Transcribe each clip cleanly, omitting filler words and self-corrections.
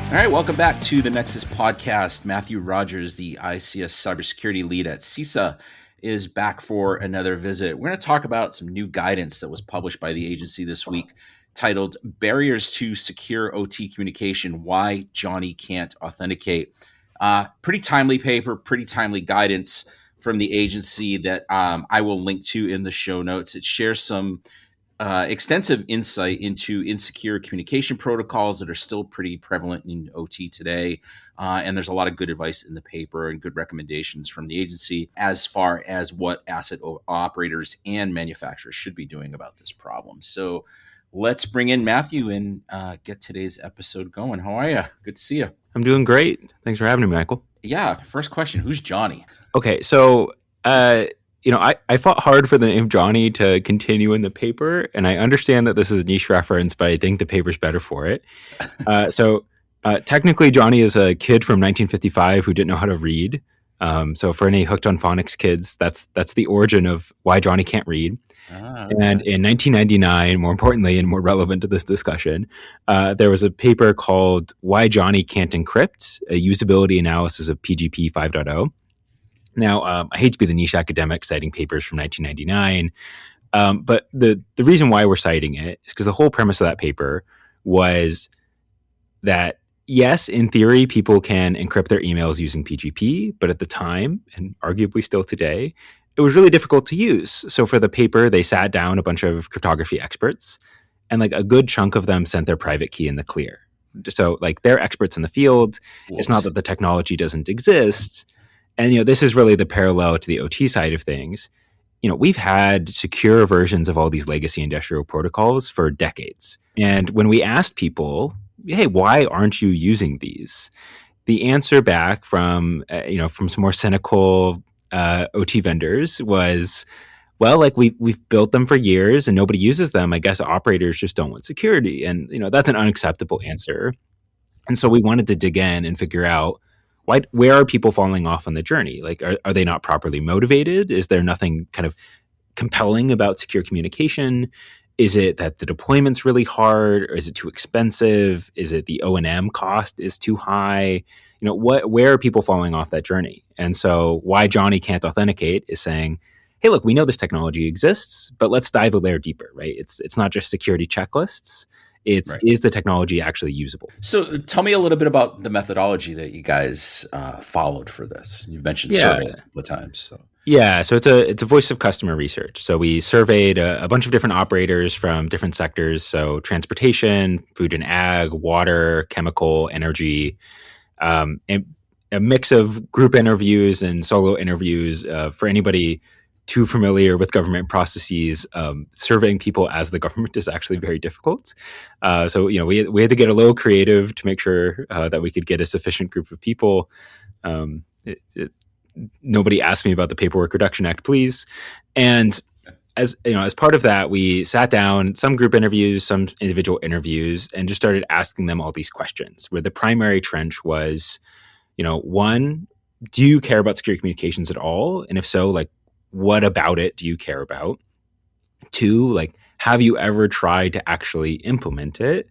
All right, welcome back to the Nexus Podcast. Matthew Rogers, the ICS Cybersecurity Lead at CISA, is back for another visit. We're going to talk about some new guidance that was published by the agency this week titled Barriers to Secure OT Communication, Why Johnny Can't Authenticate. Pretty timely paper, pretty timely guidance from the agency that I will link to in the show notes. It shares some extensive insight into insecure communication protocols that are still pretty prevalent in OT today. And there's a lot of good advice in the paper and good recommendations from the agency as far as what asset operators and manufacturers should be doing about this problem. So let's bring in Matthew and get today's episode going. How are you? Good to see you. I'm doing great. Thanks for having me, Michael. Yeah. First question, who's Johnny? Okay. So, I fought hard for the name Johnny to continue in the paper, and I understand that this is a niche reference, but I think the paper's better for it. Technically, Johnny is a kid from 1955 who didn't know how to read. So for any hooked on phonics kids, that's the origin of why Johnny can't read. Okay. And in 1999, more importantly and more relevant to this discussion, there was a paper called Why Johnny Can't Encrypt, a usability analysis of PGP 5.0. Now, I hate to be the niche academic citing papers from 1999, but the reason why we're citing it is because the whole premise of that paper was that, yes, in theory, people can encrypt their emails using PGP, but at the time, and arguably still today, it was really difficult to use. So for the paper, they sat down a bunch of cryptography experts, and like a good chunk of them sent their private key in the clear. So like they're experts in the field. Whoops. It's not that the technology doesn't exist. And, this is really the parallel to the OT side of things. We've had secure versions of all these legacy industrial protocols for decades. And when we asked people, hey, why aren't you using these? The answer back from some more cynical OT vendors was, well, like we've built them for years and nobody uses them. I guess operators just don't want security. And, that's an unacceptable answer. And so we wanted to dig in and figure out, where are people falling off on the journey? Like, are they not properly motivated? Is there nothing kind of compelling about secure communication? Is it that the deployment's really hard? Or is it too expensive? Is it the O&M cost is too high? Where are people falling off that journey? And so why Johnny can't authenticate is saying, hey, look, we know this technology exists, but let's dive a layer deeper, right? It's not just security checklists. It's right. Is the technology actually usable? So tell me a little bit about the methodology that you guys followed for this. You mentioned survey a couple of times. So. Yeah, so it's a voice of customer research. So we surveyed a bunch of different operators from different sectors. So transportation, food and ag, water, chemical, energy, and a mix of group interviews and solo interviews for anybody too familiar with government processes. Surveying people as the government is actually very difficult. So we had to get a little creative to make sure that we could get a sufficient group of people. Nobody asked me about the Paperwork Reduction Act, please. And as part of that, we sat down, some group interviews, some individual interviews, and just started asking them all these questions. Where the primary trench was, one, do you care about secure communications at all? And if so, like, what about it do you care about? Two, like, have you ever tried to actually implement it?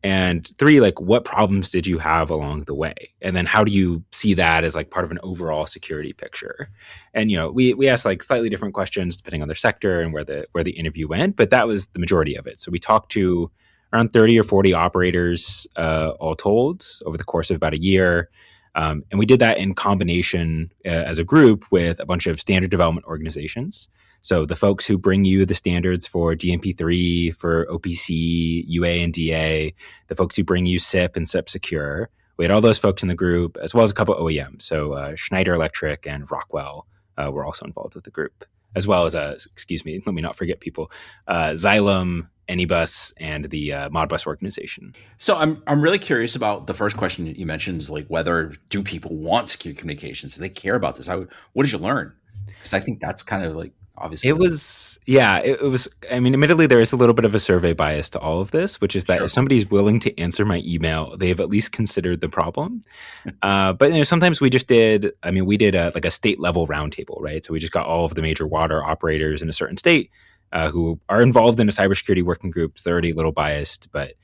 And three, like, what problems did you have along the way? And then how do you see that as like part of an overall security picture? And, we asked like slightly different questions depending on their sector and where the interview went, but that was the majority of it. So we talked to around 30 or 40 operators all told over the course of about a year. And we did that in combination as a group with a bunch of standard development organizations. So the folks who bring you the standards for DMP3, for OPC, UA and DA, the folks who bring you SIP and SIP Secure. We had all those folks in the group, as well as a couple of OEMs. So Schneider Electric and Rockwell were also involved with the group, as well as, let me not forget people, Xylem, Anybus, and the Modbus organization. So I'm really curious about the first question that you mentioned is like, whether do people want secure communications? Do they care about this? What did you learn? Because I think that's kind of like, obviously. It was, admittedly, there is a little bit of a survey bias to all of this, which is that if somebody's willing to answer my email, they've at least considered the problem. But sometimes we did a state level roundtable, right? So we just got all of the major water operators in a certain state who are involved in a cybersecurity working group. So they're already a little biased, but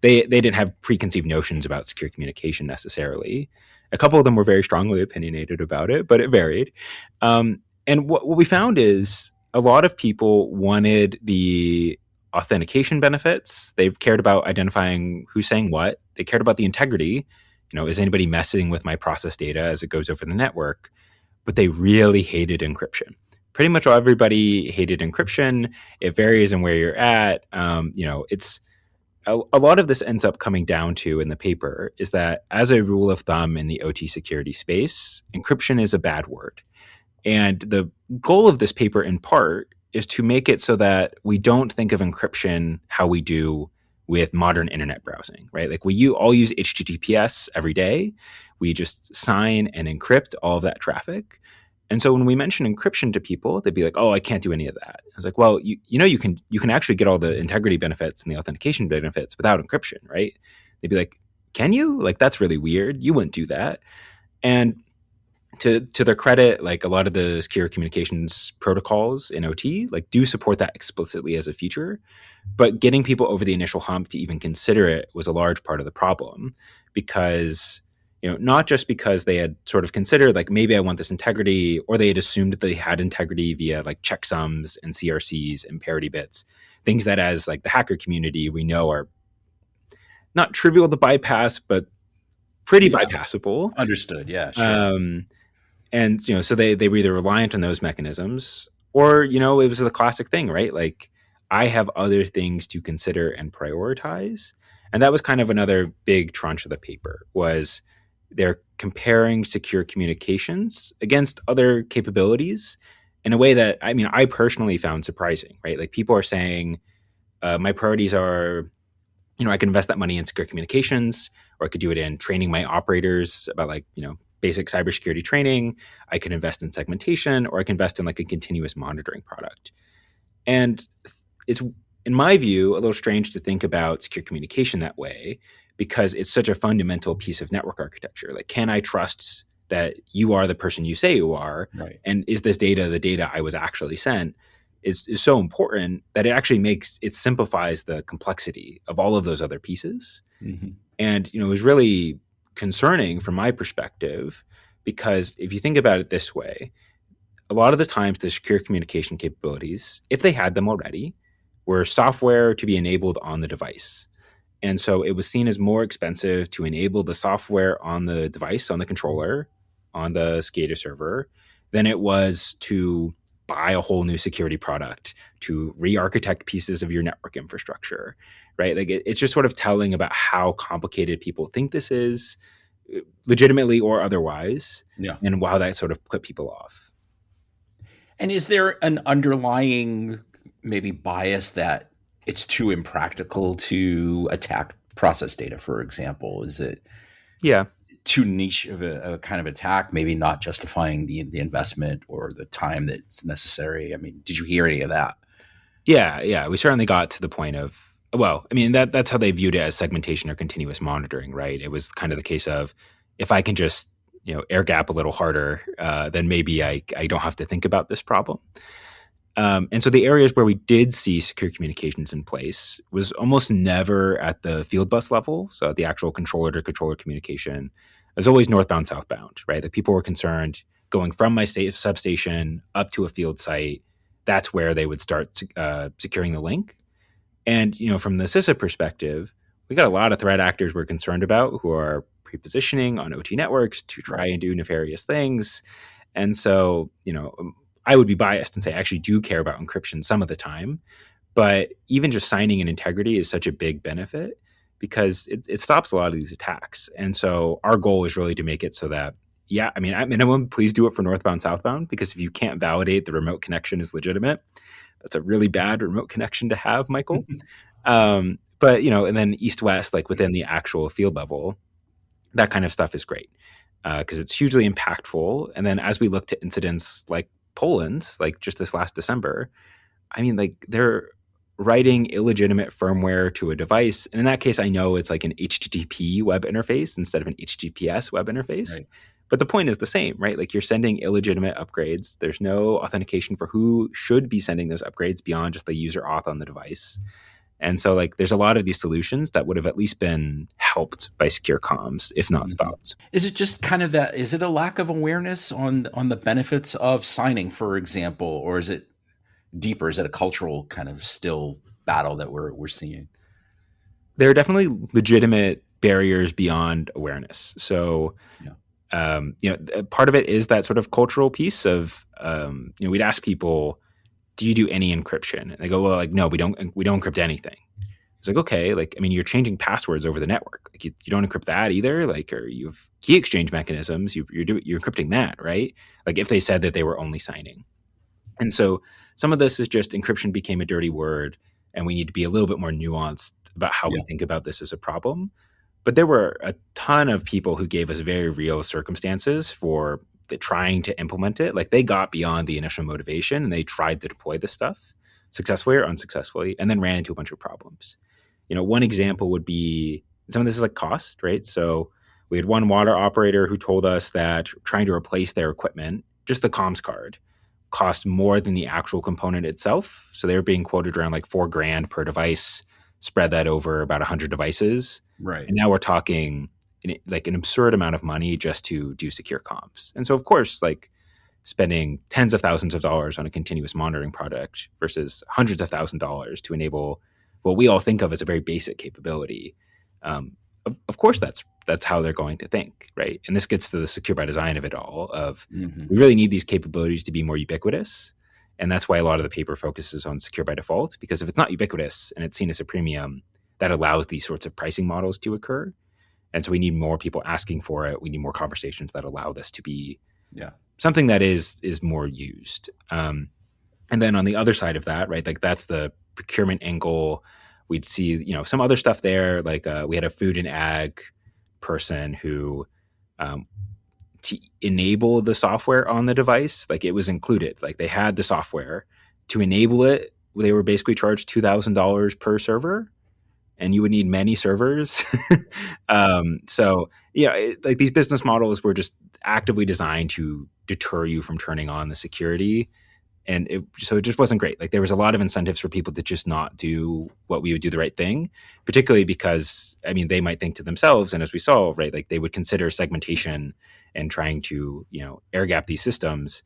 they didn't have preconceived notions about secure communication necessarily. A couple of them were very strongly opinionated about it, but it varied. And what we found is a lot of people wanted the authentication benefits. They cared about identifying who's saying what. They cared about the integrity. Is anybody messing with my process data as it goes over the network? But they really hated encryption. Pretty much everybody hated encryption. It varies in where you're at. It's a lot of this ends up coming down to in the paper is that as a rule of thumb in the OT security space, encryption is a bad word. And the goal of this paper in part is to make it so that we don't think of encryption how we do with modern internet browsing, right? Like we all use HTTPS every day. We just sign and encrypt all of that traffic. And so when we mention encryption to people, they'd be like, "Oh, I can't do any of that." I was like, "Well, you can actually get all the integrity benefits and the authentication benefits without encryption, right?" They'd be like, "Can you? Like that's really weird. You wouldn't do that." And to their credit, like a lot of the secure communications protocols in OT like do support that explicitly as a feature, but getting people over the initial hump to even consider it was a large part of the problem because not just because they had sort of considered like maybe I want this integrity, or they had assumed that they had integrity via like checksums and CRCs and parity bits, things that as like the hacker community we know are not trivial to bypass, but pretty bypassable. Understood. Yeah, sure. And so they were either reliant on those mechanisms, or it was the classic thing, right? Like I have other things to consider and prioritize, and that was kind of another big tranche of the paper was they're comparing secure communications against other capabilities in a way that I personally found surprising, right? Like people are saying my priorities are I could invest that money in secure communications, or I could do it in training my operators about like basic cybersecurity training. I could invest in segmentation, or I can invest in like a continuous monitoring product. And it's, in my view, a little strange to think about secure communication that way because it's such a fundamental piece of network architecture. Like, can I trust that you are the person you say you are? Right. And is this data the data I was actually sent? Is so important that it actually simplifies the complexity of all of those other pieces. Mm-hmm. And, it was really concerning from my perspective, because if you think about it this way, a lot of the times the secure communication capabilities, if they had them already, were software to be enabled on the device. And so it was seen as more expensive to enable the software on the device, on the controller, on the SCADA server, than it was to buy a whole new security product, to re-architect pieces of your network infrastructure, right? Like it's just sort of telling about how complicated people think this is, legitimately or otherwise, and how that sort of put people off. And is there an underlying maybe bias that it's too impractical to attack process data, for example? Is it too niche of a kind of attack, maybe not justifying the investment or the time that's necessary? I mean, did you hear any of that? Yeah. We certainly got to the point of, that's how they viewed it as segmentation or continuous monitoring, right? It was kind of the case of, if I can just, air gap a little harder, then maybe I don't have to think about this problem. And so the areas where we did see secure communications in place was almost never at the field bus level. So at the actual controller to controller communication, it was always northbound, southbound, right? Like people were concerned going from my substation up to a field site. That's where they would start securing the link. And, from the CISA perspective, we got a lot of threat actors we're concerned about who are pre-positioning on OT networks to try and do nefarious things. And so, I would be biased and say I actually do care about encryption some of the time, but even just signing in integrity is such a big benefit because it stops a lot of these attacks. And so our goal is really to make it so that, at minimum, please do it for northbound, southbound, because if you can't validate the remote connection is legitimate, that's a really bad remote connection to have, Michael. But, and then east-west, like within the actual field level, that kind of stuff is great because it's hugely impactful. And then as we look to incidents like Poland, like just this last December, they're writing illegitimate firmware to a device. And in that case, I know it's like an HTTP web interface instead of an HTTPS web interface. Right. But the point is the same, right? Like you're sending illegitimate upgrades. There's no authentication for who should be sending those upgrades beyond just the user auth on the device. And so like there's a lot of these solutions that would have at least been helped by secure comms, if not stopped. Is it just kind of that? Is it a lack of awareness on the benefits of signing, for example, or is it deeper? Is it a cultural kind of still battle that we're seeing? There are definitely legitimate barriers beyond awareness. So, part of it is that sort of cultural piece of, we'd ask people, do you do any encryption? And they go, well, like, no, we don't encrypt anything. It's like, okay, like, I mean, you're changing passwords over the network. Like you don't encrypt that either. Like, or you have key exchange mechanisms. You're encrypting that, right? Like if they said that they were only signing. And so some of this is just encryption became a dirty word, and we need to be a little bit more nuanced about how we think about this as a problem. But there were a ton of people who gave us very real circumstances for trying to implement it. Like they got beyond the initial motivation and they tried to deploy this stuff successfully or unsuccessfully, and then ran into a bunch of problems. One example would be some of this is like cost, right? So we had one water operator who told us that trying to replace their equipment, just the comms card, cost more than the actual component itself. So they were being quoted around like $4,000 per device, spread that over about 100 devices. Right. And now we're talking like an absurd amount of money just to do secure comms. And so of course, like spending tens of thousands of dollars on a continuous monitoring product versus hundreds of thousands of dollars to enable what we all think of as a very basic capability. Of course, that's how they're going to think, right? And this gets to the secure by design of it all. We really need these capabilities to be more ubiquitous, and that's why a lot of the paper focuses on secure by default. Because if it's not ubiquitous and it's seen as a premium, that allows these sorts of pricing models to occur. And so we need more people asking for it. We need more conversations that allow this to be something that is more used. And then on the other side of that, right, like that's the procurement angle. We'd see, some other stuff there. Like we had a food and ag person who to enable the software on the device, like it was included. Like they had the software to enable it. They were basically charged $2,000 per server, and you would need many servers. Like these business models were just actively designed to deter you from turning on the security. And it just wasn't great. Like there was a lot of incentives for people to just not do what we would do the right thing, particularly because, I mean, they might think to themselves, and as we saw, right, like they would consider segmentation and trying to, air gap these systems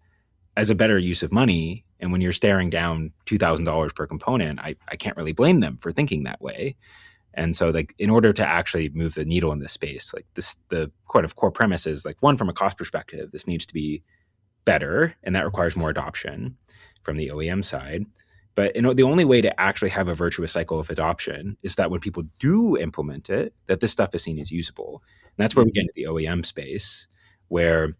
as a better use of money. And when you're staring down $2,000 per component, I can't really blame them for thinking that way. And so like in order to actually move the needle in this space, like the core premise is like, one, from a cost perspective, this needs to be better, and that requires more adoption from the OEM side. But the only way to actually have a virtuous cycle of adoption is that when people do implement it, that this stuff is seen as usable. And that's where we get into the OEM space, where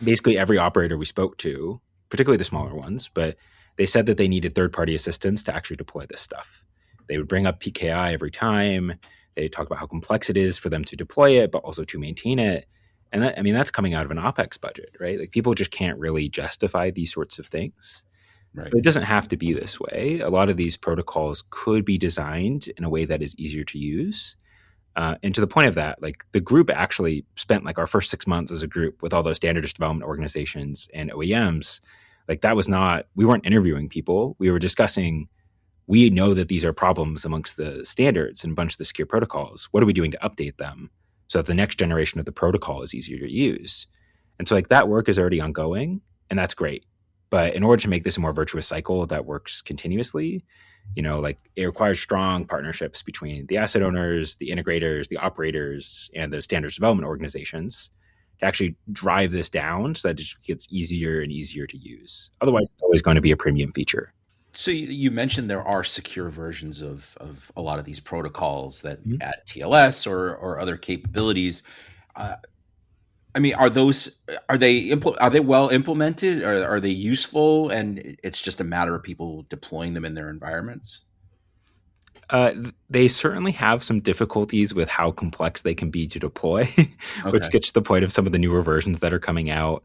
basically every operator we spoke to, particularly the smaller ones, but they said that they needed third-party assistance to actually deploy this stuff. They would bring up PKI every time. They talk about how complex it is for them to deploy it, but also to maintain it. And that's coming out of an OpEx budget, right? Like people just can't really justify these sorts of things. Right. But it doesn't have to be this way. A lot of these protocols could be designed in a way that is easier to use. And to the point of that, like the group actually spent like our first 6 months as a group with all those standards development organizations and OEMs. Like we weren't interviewing people. We were discussing, we know that these are problems amongst the standards and a bunch of the secure protocols. What are we doing to update them so that the next generation of the protocol is easier to use? And so like that work is already ongoing, and that's great. But in order to make this a more virtuous cycle that works continuously, like it requires strong partnerships between the asset owners, the integrators, the operators, and the standards development organizations to actually drive this down so that it just gets easier and easier to use. Otherwise, it's always going to be a premium feature. So you mentioned there are secure versions of a lot of these protocols that add TLS or other capabilities. I mean, are they well implemented? Are they useful? And it's just a matter of people deploying them in their environments? They certainly have some difficulties with how complex they can be to deploy, which gets to the point of some of the newer versions that are coming out.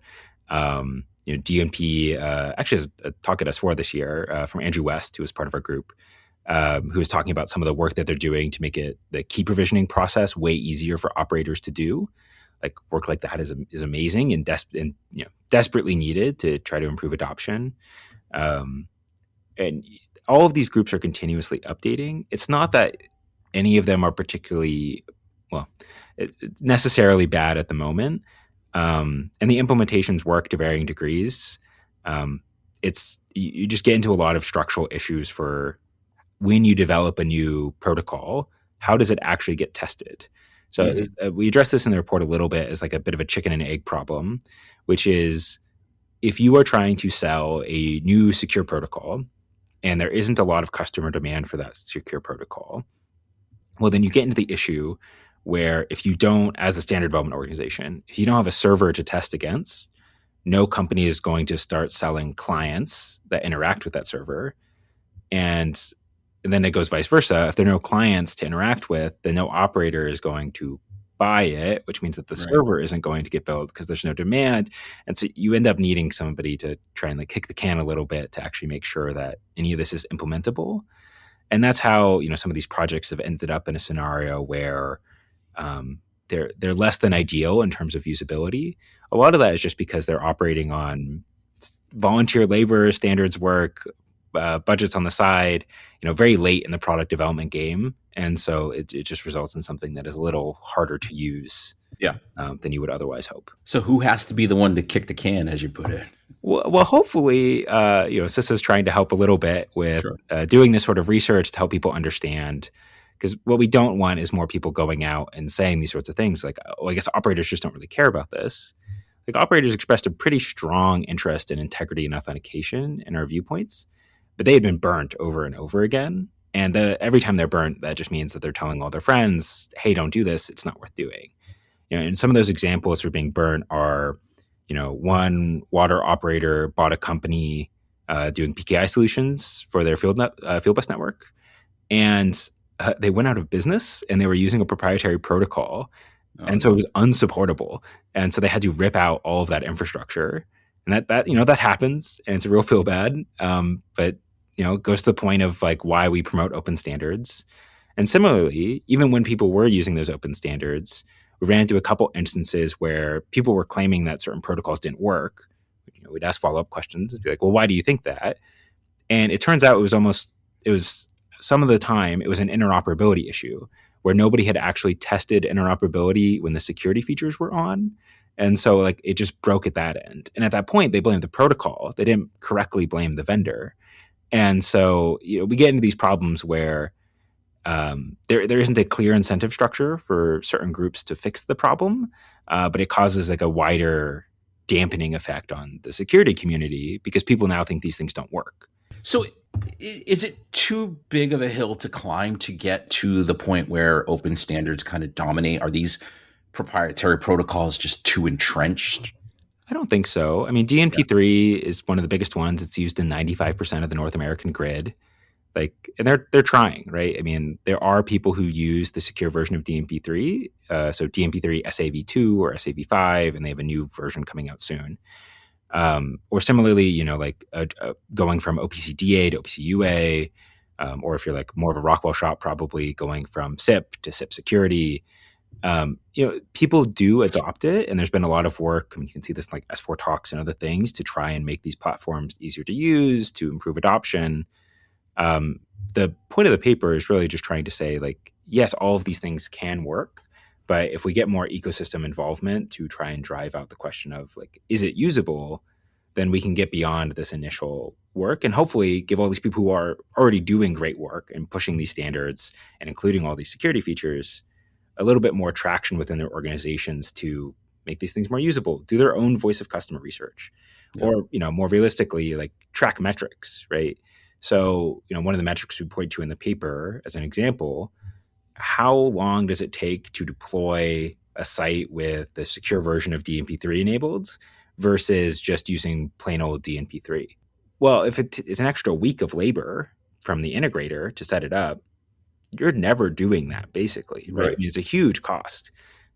DNP actually has a talk at S4 this year from Andrew West, who was part of our group, who was talking about some of the work that they're doing to make the key provisioning process way easier for operators to do. Like work like that is amazing and desperately needed to try to improve adoption. and all of these groups are continuously updating. It's not that any of them are particularly, well, necessarily bad at the moment. And the implementations work to varying degrees. It's you just get into a lot of structural issues for when you develop a new protocol. How does it actually get tested? So we address this in the report a little bit as like a bit of a chicken and egg problem, which is if you are trying to sell a new secure protocol and there isn't a lot of customer demand for that secure protocol, well, then you get into the issue where if you don't, as a standard development organization, if you don't have a server to test against, no company is going to start selling clients that interact with that server. And then it goes vice versa. If there are no clients to interact with, then no operator is going to buy it, which means that the server isn't going to get built because there's no demand. And so you end up needing somebody to try and like kick the can a little bit to actually make sure that any of this is implementable. And that's how, some of these projects have ended up in a scenario where they're less than ideal in terms of usability. A lot of that is just because they're operating on volunteer labor, standards work, budgets on the side, very late in the product development game. And so it just results in something that is a little harder to use than you would otherwise hope. So who has to be the one to kick the can, as you put it? Well, hopefully, CISA is trying to help a little bit with doing this sort of research to help people understand. Because what we don't want is more people going out and saying these sorts of things like, oh, I guess operators just don't really care about this. Like operators expressed a pretty strong interest in integrity and authentication in our viewpoints, but they had been burnt over and over again. And every time they're burnt, that just means that they're telling all their friends, hey, don't do this. It's not worth doing. And some of those examples for being burnt are, one water operator bought a company doing PKI solutions for their field bus network. And they went out of business and they were using a proprietary protocol. So it was unsupportable. And so they had to rip out all of that infrastructure. And that happens and it's a real feel bad. But it goes to the point of like why we promote open standards. And similarly, even when people were using those open standards, we ran into a couple instances where people were claiming that certain protocols didn't work. We'd ask follow-up questions and be like, well, why do you think that? And it turns out it was some of the time it was an interoperability issue where nobody had actually tested interoperability when the security features were on. And so like it just broke at that end. And at that point, they blamed the protocol. They didn't correctly blame the vendor. And so we get into these problems where there isn't a clear incentive structure for certain groups to fix the problem, but it causes like a wider dampening effect on the security community because people now think these things don't work. So is it too big of a hill to climb to get to the point where open standards kind of dominate? Are these proprietary protocols just too entrenched? I don't think so. I mean, DNP3 is one of the biggest ones. It's used in 95% of the North American grid. And they're trying, right? I mean, there are people who use the secure version of DNP3, so DNP3 SAV2 or SAV5, and they have a new version coming out soon. Or similarly, going from OPC-DA to OPC-UA, or if you're like more of a Rockwell shop, probably going from SIP to SIP security. People do adopt it, and there's been a lot of work. I mean, you can see this in like S4 talks and other things to try and make these platforms easier to use, to improve adoption. The point of the paper is really just trying to say, like, yes, all of these things can work, but if we get more ecosystem involvement to try and drive out the question of like, is it usable, then we can get beyond this initial work and hopefully give all these people who are already doing great work and pushing these standards and including all these security features a little bit more traction within their organizations to make these things more usable, do their own voice of customer research, or, more realistically, like track metrics, right? So, one of the metrics we point to in the paper as an example, how long does it take to deploy a site with the secure version of DNP3 enabled versus just using plain old DNP3? Well, if it's an extra week of labor from the integrator to set it up, you're never doing that basically, right? I mean, it's a huge cost.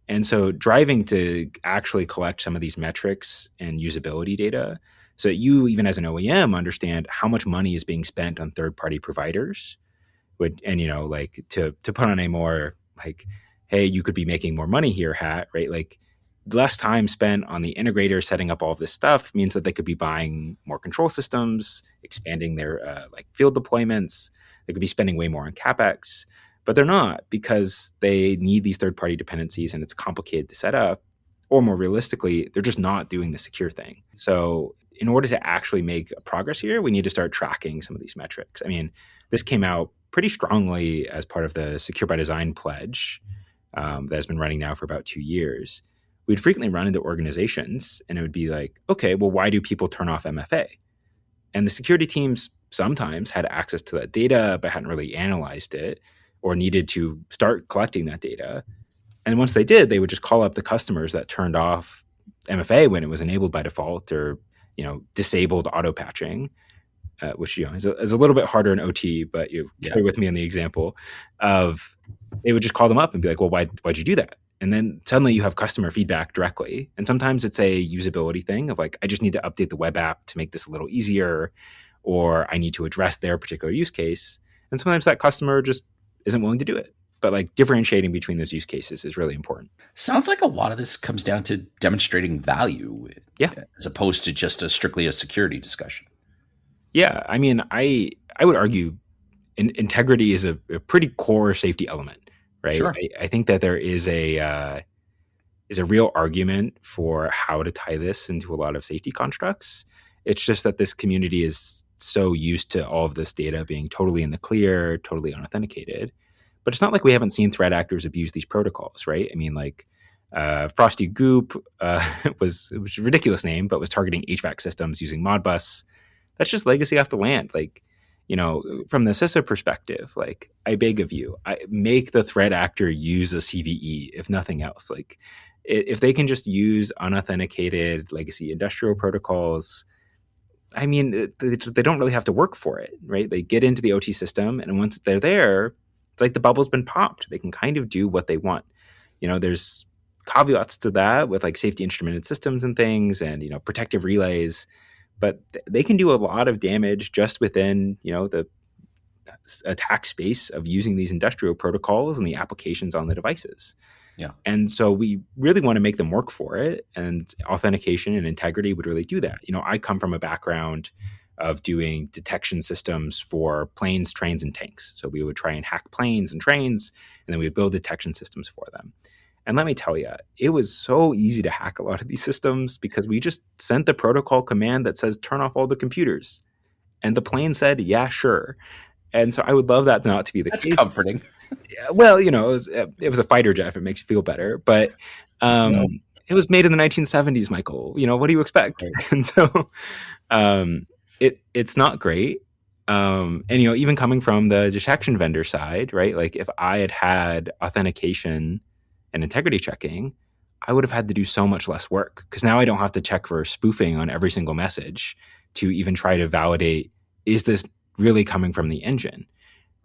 And so driving to actually collect some of these metrics and usability data so that you, even as an OEM, understand how much money is being spent on third-party providers, and to put on a more like, hey, you could be making more money here hat, right? Like less time spent on the integrator setting up all of this stuff means that they could be buying more control systems, expanding their like field deployments. They could be spending way more on CapEx, but they're not, because they need these third-party dependencies and it's complicated to set up. Or more realistically, they're just not doing the secure thing. So in order to actually make progress here, we need to start tracking some of these metrics. I mean, this came out pretty strongly as part of the Secure by Design pledge that has been running now for about 2 years. We'd frequently run into organizations and it would be like, okay, well, why do people turn off MFA? And the security teams sometimes had access to that data, but hadn't really analyzed it or needed to start collecting that data. And once they did, they would just call up the customers that turned off MFA when it was enabled by default, or disabled auto patching, which is a little bit harder in OT, but you carry with me on the example of they would just call them up and be like, well, why'd you do that? And then suddenly you have customer feedback directly. And sometimes it's a usability thing of like, I just need to update the web app to make this a little easier, or I need to address their particular use case. And sometimes that customer just isn't willing to do it. But like differentiating between those use cases is really important. Sounds like a lot of this comes down to demonstrating value, as opposed to just strictly a security discussion. Yeah, I mean, I would argue integrity is a pretty core safety element, right? Sure. I think that there is a real argument for how to tie this into a lot of safety constructs. It's just that this community is so used to all of this data being totally in the clear, totally unauthenticated. But it's not like we haven't seen threat actors abuse these protocols, right? I mean, like Frosty Goop was a ridiculous name, but was targeting HVAC systems using Modbus. That's just legacy off the land. Like, from the CISA perspective, like, I beg of you, I make the threat actor use a CVE, if nothing else. Like, if they can just use unauthenticated legacy industrial protocols, I mean, they don't really have to work for it, right? They get into the OT system, and once they're there, it's like the bubble's been popped. They can kind of do what they want. There's caveats to that with like safety instrumented systems and things, and protective relays, but they can do a lot of damage just within the attack space of using these industrial protocols and the applications on the devices. Yeah. And so we really want to make them work for it, and authentication and integrity would really do that. I come from a background of doing detection systems for planes, trains, and tanks. So we would try and hack planes and trains, and then we would build detection systems for them. And let me tell you, it was so easy to hack a lot of these systems because we just sent the protocol command that says, turn off all the computers. And the plane said, yeah, sure. And so I would love that not to be the case. That's comforting. Well, it was a fighter jet, if it makes you feel better. But it was made in the 1970s, Michael. What do you expect? Right. And so it's not great. And even coming from the detection vendor side, right? Like if I had authentication and integrity checking, I would have had to do so much less work, because now I don't have to check for spoofing on every single message to even try to validate, is this really coming from the engine,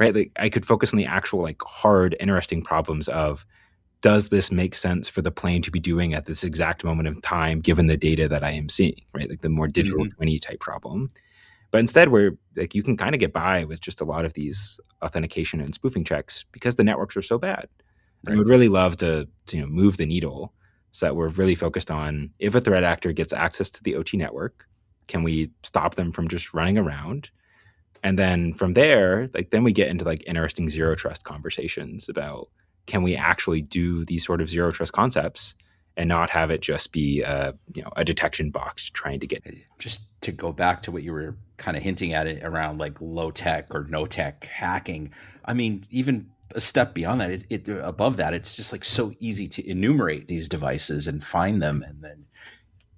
right? Like I could focus on the actual like hard, interesting problems of, does this make sense for the plane to be doing at this exact moment of time, given the data that I am seeing, right? Like the more digital twinny type problem. But instead, we're like, you can kind of get by with just a lot of these authentication and spoofing checks because the networks are so bad. Right. And we'd really love to move the needle so that we're really focused on, if a threat actor gets access to the OT network, can we stop them from just running around? And then from there, like then we get into like interesting zero trust conversations about, can we actually do these sort of zero trust concepts and not have it just be a detection box trying to get. Just to go back to what you were kind of hinting at it around like low tech or no tech hacking. I mean, even a step beyond that, it above that, it's just like so easy to enumerate these devices and find them, and then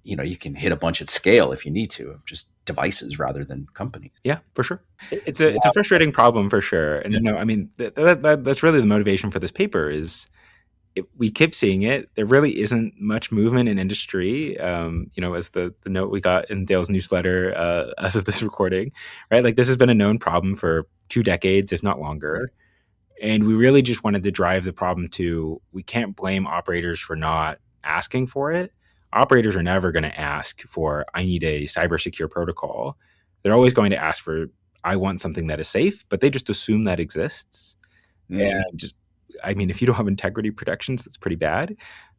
you can hit a bunch at scale if you need to, of just devices rather than companies. Yeah, for sure. It's a frustrating problem for sure. And I mean that's really the motivation for this paper is, we keep seeing it. There really isn't much movement in industry, as the note we got in Dale's newsletter as of this recording, right? Like this has been a known problem for 2 decades, if not longer. And we really just wanted to drive the problem to, we can't blame operators for not asking for it. Operators are never going to ask for, I need a cyber secure protocol. They're always going to ask for, I want something that is safe, but they just assume that exists. And I mean, if you don't have integrity protections, that's pretty bad.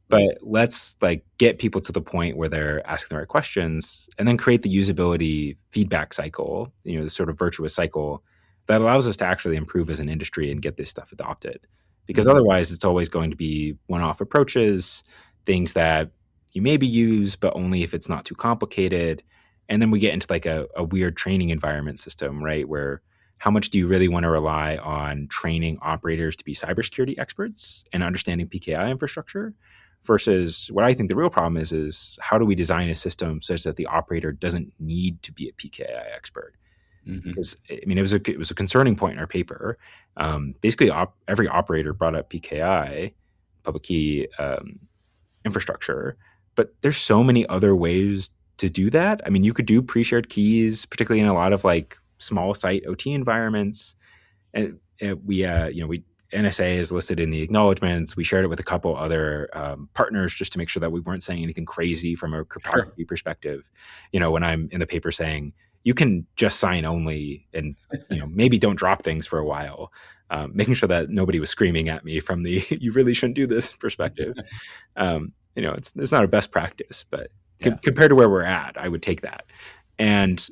but let's like get people to the point where they're asking the right questions and then create the usability feedback cycle, the sort of virtuous cycle that allows us to actually improve as an industry and get this stuff adopted. Because otherwise it's always going to be one-off approaches, things that you maybe use, but only if it's not too complicated. And then we get into like a weird training environment system, right? Where how much do you really want to rely on training operators to be cybersecurity experts and understanding PKI infrastructure versus what I think the real problem is how do we design a system such that the operator doesn't need to be a PKI expert? Because it was a concerning point in our paper. Basically, every operator brought up PKI, public key infrastructure, but there's so many other ways to do that. I mean, you could do pre-shared keys, particularly in a lot of like small site OT environments. And we NSA is listed in the acknowledgements. We shared it with a couple other partners just to make sure that we weren't saying anything crazy from a cryptography perspective. When I'm in the paper saying you can just sign only and maybe don't drop things for a while, making sure that nobody was screaming at me from the you really shouldn't do this perspective. It's not a best practice, but compared to where we're at, I would take that. And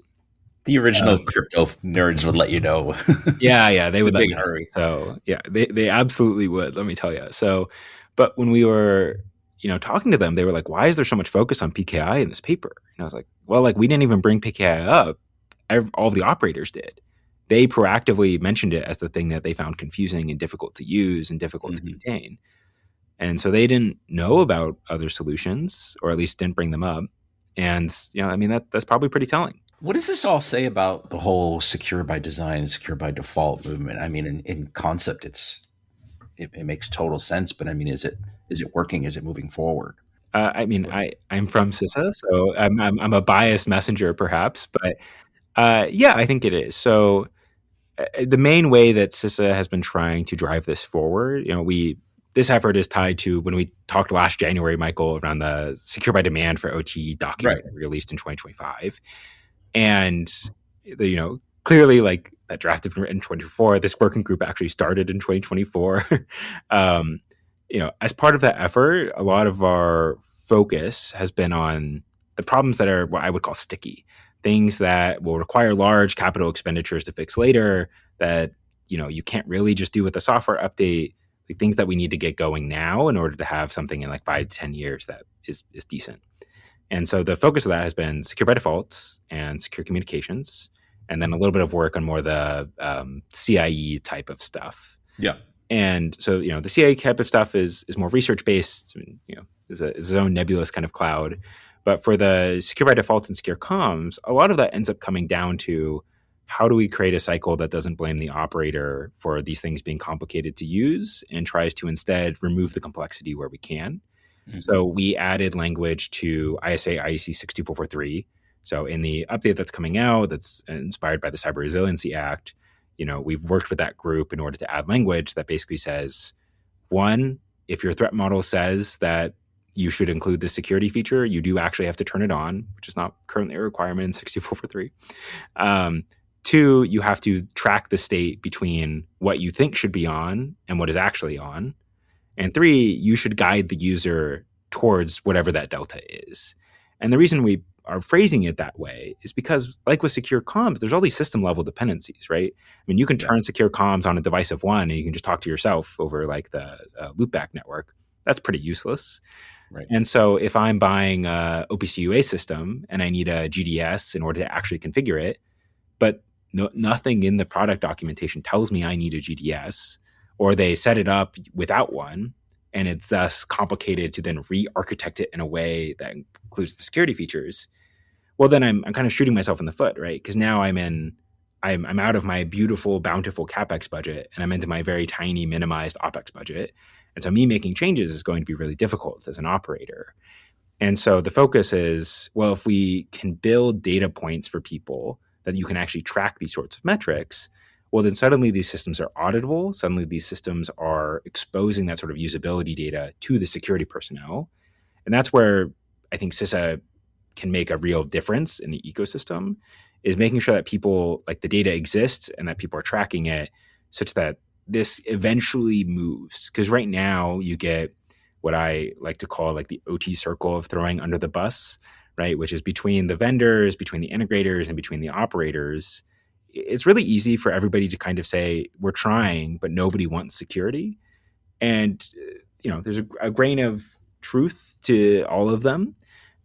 the original crypto nerds would let you know. Yeah, they would let big me know. hurry. So yeah, they absolutely would. Let me tell you. So, but when we were talking to them, they were like, "Why is there so much focus on PKI in this paper?" And I was like, "Well, like we didn't even bring PKI up. All of the operators did. They proactively mentioned it as the thing that they found confusing and difficult to use and difficult to maintain." And so they didn't know about other solutions, or at least didn't bring them up. And that's probably pretty telling. What does this all say about the whole secure by design, secure by default movement? I mean, in concept, it makes total sense, but I mean, is it working? Is it moving forward? I'm from CISA, so I'm a biased messenger, perhaps, but I think it is. So the main way that CISA has been trying to drive this forward, this effort is tied to when we talked last January, Michael, around the secure by demand for OT document released in 2025. And, clearly like that draft had been written in 2024. This working group actually started in 2024. As part of that effort, a lot of our focus has been on the problems that are what I would call sticky, things that will require large capital expenditures to fix later that, you can't really just do with a software update, like things that we need to get going now in order to have something in like 5 to 10 years that is decent. And so the focus of that has been secure by default and secure communications, and then a little bit of work on more the CIE type of stuff. Yeah. And so, the CIE type of stuff is more research-based, is its own nebulous kind of cloud. But for the secure by default and secure comms, a lot of that ends up coming down to how do we create a cycle that doesn't blame the operator for these things being complicated to use and tries to instead remove the complexity where we can. So we added language to ISA IEC 62443. So in the update that's coming out, that's inspired by the Cyber Resiliency Act, we've worked with that group in order to add language that basically says, one, if your threat model says that you should include this security feature, you do actually have to turn it on, which is not currently a requirement in 62443. Two, you have to track the state between what you think should be on and what is actually on. And three, you should guide the user towards whatever that delta is. And the reason we are phrasing it that way is because, like with secure comms, there's all these system level dependencies, right? I mean, you can turn secure comms on a device of one and you can just talk to yourself over like the loopback network. That's pretty useless. Right. And so if I'm buying a OPC UA system and I need a GDS in order to actually configure it, but nothing in the product documentation tells me I need a GDS, or they set it up without one, and it's thus complicated to then re-architect it in a way that includes the security features, well, then I'm kind of shooting myself in the foot, right? Because now I'm out of my beautiful, bountiful CapEx budget, and I'm into my very tiny, minimized OpEx budget. And so me making changes is going to be really difficult as an operator. And so the focus is, well, if we can build data points for people that you can actually track these sorts of metrics, well, then suddenly these systems are auditable. Suddenly these systems are exposing that sort of usability data to the security personnel. And that's where I think CISA can make a real difference in the ecosystem, is making sure that people, like the data exists and that people are tracking it such that this eventually moves. Because right now you get what I like to call like the OT circle of throwing under the bus, right? Which is between the vendors, between the integrators, and between the operators. It's really easy for everybody to kind of say, we're trying, but nobody wants security. And, there's a grain of truth to all of them,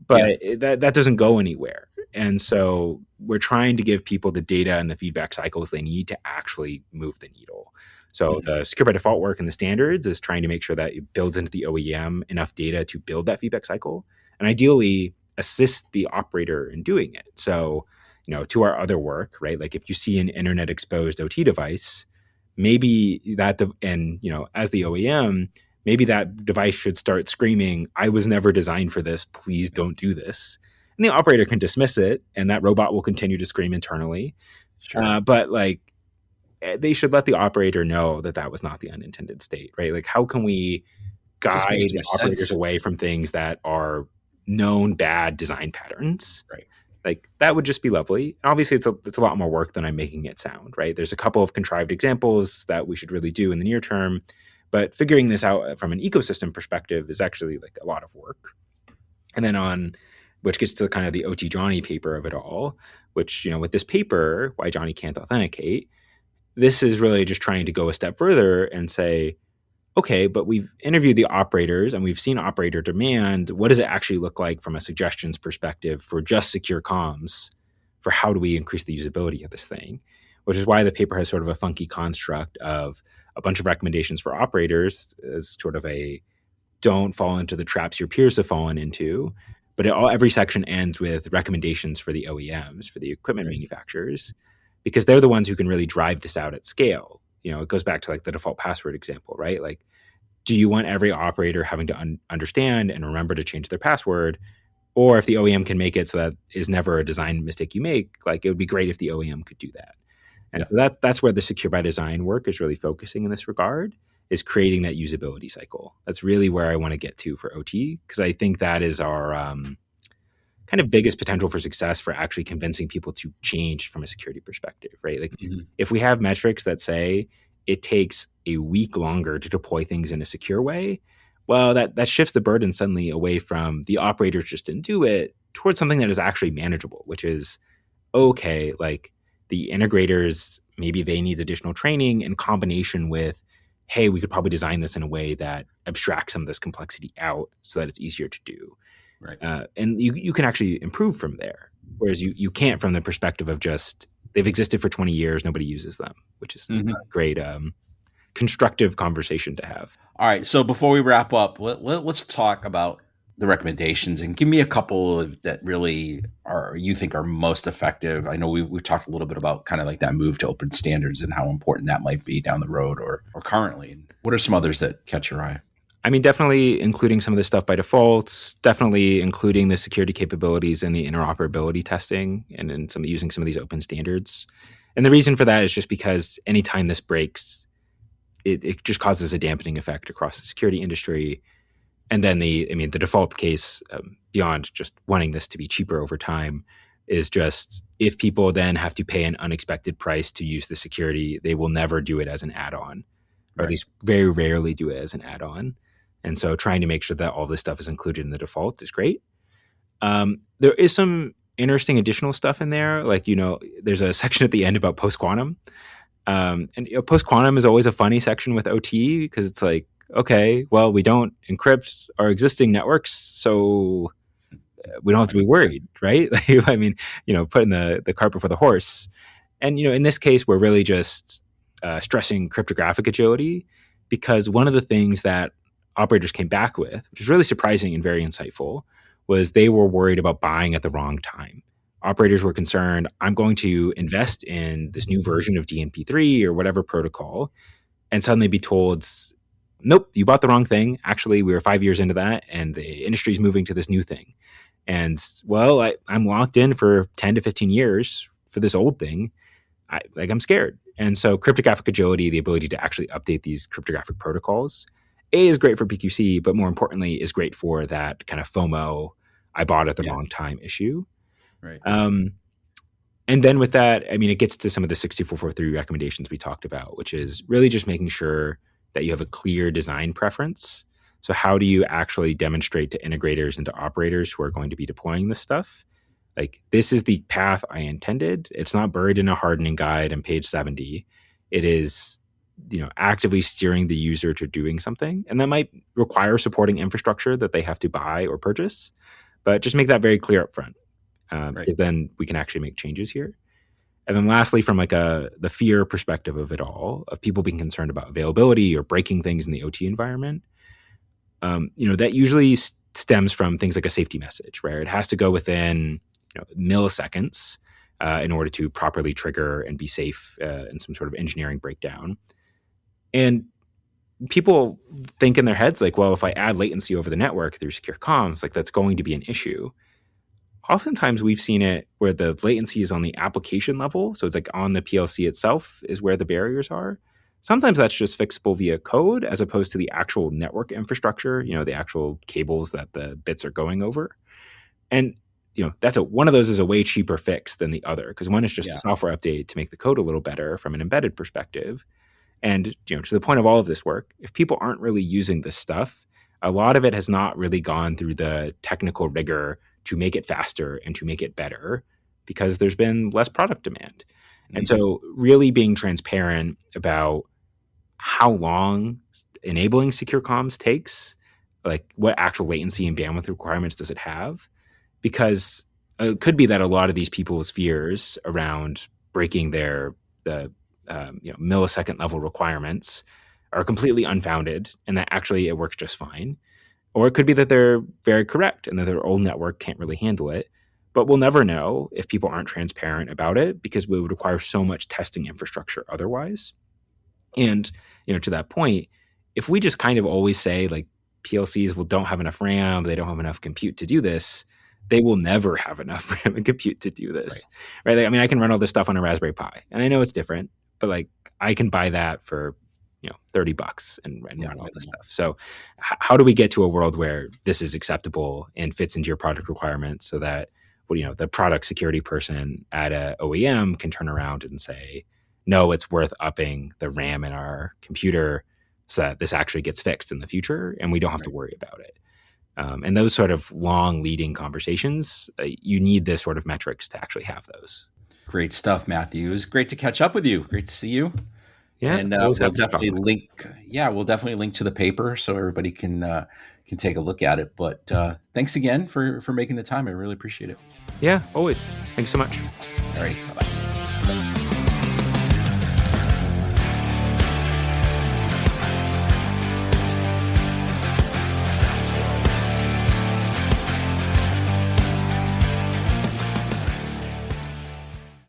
but that doesn't go anywhere. And so we're trying to give people the data and the feedback cycles they need to actually move the needle. So the secure by default work and the standards is trying to make sure that it builds into the OEM enough data to build that feedback cycle, and ideally assist the operator in doing it. So, to our other work, right? Like if you see an internet exposed OT device, maybe that, as the OEM, maybe that device should start screaming, I was never designed for this. Please don't do this. And the operator can dismiss it, and that robot will continue to scream internally. Sure. But like, they should let the operator know that was not the unintended state, right? Like, how can we guide operators away from things that are known bad design patterns? Right. Like, that would just be lovely. Obviously, it's a lot more work than I'm making it sound, right? There's a couple of contrived examples that we should really do in the near term, but figuring this out from an ecosystem perspective is actually like a lot of work. And then which gets to kind of the OT Johnny paper of it all, which, with this paper, Why Johnny Can't Authenticate, this is really just trying to go a step further and say, okay, but we've interviewed the operators and we've seen operator demand. What does it actually look like from a suggestions perspective for just secure comms? For how do we increase the usability of this thing? Which is why the paper has sort of a funky construct of a bunch of recommendations for operators as sort of a don't fall into the traps your peers have fallen into. But every section ends with recommendations for the OEMs, for the equipment manufacturers, because they're the ones who can really drive this out at scale. It goes back to like the default password example, right? Like, do you want every operator having to understand and remember to change their password? Or if the OEM can make it so that is never a design mistake you make, like it would be great if the OEM could do that. And so that's where the secure by design work is really focusing in this regard, is creating that usability cycle. That's really where I want to get to for OT, because I think that is our kind of biggest potential for success for actually convincing people to change from a security perspective, right? Like if we have metrics that say it takes a week longer to deploy things in a secure way, well, that shifts the burden suddenly away from the operators just didn't do it towards something that is actually manageable, which is, okay, like the integrators, maybe they need additional training in combination with, hey, we could probably design this in a way that abstracts some of this complexity out so that it's easier to do. Right. And you can actually improve from there. Whereas you can't from the perspective of just, they've existed for 20 years, nobody uses them, which is a great constructive conversation to have. All right. So before we wrap up, let's talk about the recommendations and give me a couple that really you think are most effective. I know we've talked a little bit about kind of like that move to open standards and how important that might be down the road or currently. What are some others that catch your eye? I mean, definitely including some of this stuff by default, definitely including the security capabilities and the interoperability testing and using some of these open standards. And the reason for that is just because anytime this breaks, it just causes a dampening effect across the security industry. And then the default case, beyond just wanting this to be cheaper over time, is just if people then have to pay an unexpected price to use the security, they will never do it as an add-on, or at least very rarely do it as an add-on. And so trying to make sure that all this stuff is included in the default is great. There is some interesting additional stuff in there. Like, there's a section at the end about post-quantum. And post-quantum is always a funny section with OT because it's like, okay, well, we don't encrypt our existing networks, so we don't have to be worried, right? I mean, putting the cart before the horse. And, in this case, we're really just stressing cryptographic agility, because one of the things that operators came back with, which is really surprising and very insightful, was they were worried about buying at the wrong time. Operators were concerned, I'm going to invest in this new version of DNP3 or whatever protocol, and suddenly be told, nope, you bought the wrong thing. Actually, we were 5 years into that, and the industry is moving to this new thing. And, well, I'm locked in for 10 to 15 years for this old thing. I'm scared. And so cryptographic agility, the ability to actually update these cryptographic protocols, is great for PQC, but more importantly is great for that kind of FOMO, I bought at the wrong time issue. Right. And then with that, it gets to some of the 6443 recommendations we talked about, which is really just making sure that you have a clear design preference. So how do you actually demonstrate to integrators and to operators who are going to be deploying this stuff? Like, this is the path I intended. It's not buried in a hardening guide on page 70. It is, actively steering the user to doing something. And that might require supporting infrastructure that they have to buy or purchase, but just make that very clear up front, because then we can actually make changes here. And then lastly, from like the fear perspective of it all, of people being concerned about availability or breaking things in the OT environment, that usually stems from things like a safety message, right? It has to go within milliseconds in order to properly trigger and be safe in some sort of engineering breakdown. And people think in their heads like, well, if I add latency over the network through secure comms, like that's going to be an issue. Oftentimes we've seen it where the latency is on the application level. So it's like on the PLC itself is where the barriers are. Sometimes that's just fixable via code as opposed to the actual network infrastructure, the actual cables that the bits are going over. And, one of those is a way cheaper fix than the other, because one is just a software update to make the code a little better from an embedded perspective. And, to the point of all of this work, if people aren't really using this stuff, a lot of it has not really gone through the technical rigor to make it faster and to make it better, because there's been less product demand. And so really being transparent about how long enabling secure comms takes, like what actual latency and bandwidth requirements does it have? Because it could be that a lot of these people's fears around breaking the millisecond level requirements are completely unfounded, and that actually it works just fine. Or it could be that they're very correct and that their old network can't really handle it. But we'll never know if people aren't transparent about it, because we would require so much testing infrastructure otherwise. And, to that point, if we just kind of always say like PLCs don't have enough RAM, they don't have enough compute to do this, they will never have enough RAM and compute to do this. Right? Like, I mean, I can run all this stuff on a Raspberry Pi, and I know it's different, but like I can buy that for $30 and run all this stuff. So how do we get to a world where this is acceptable and fits into your product requirements, so that the product security person at a OEM can turn around and say, no, it's worth upping the RAM in our computer so that this actually gets fixed in the future and we don't have to worry about it. And those sort of long leading conversations, you need this sort of metrics to actually have those. Great stuff, Matthew. It was great to catch up with you. Great to see you. Yeah, and we'll definitely link. Yeah, we'll definitely link to the paper so everybody can take a look at it. But thanks again for making the time. I really appreciate it. Yeah, always. Thanks so much. All right. Bye-bye.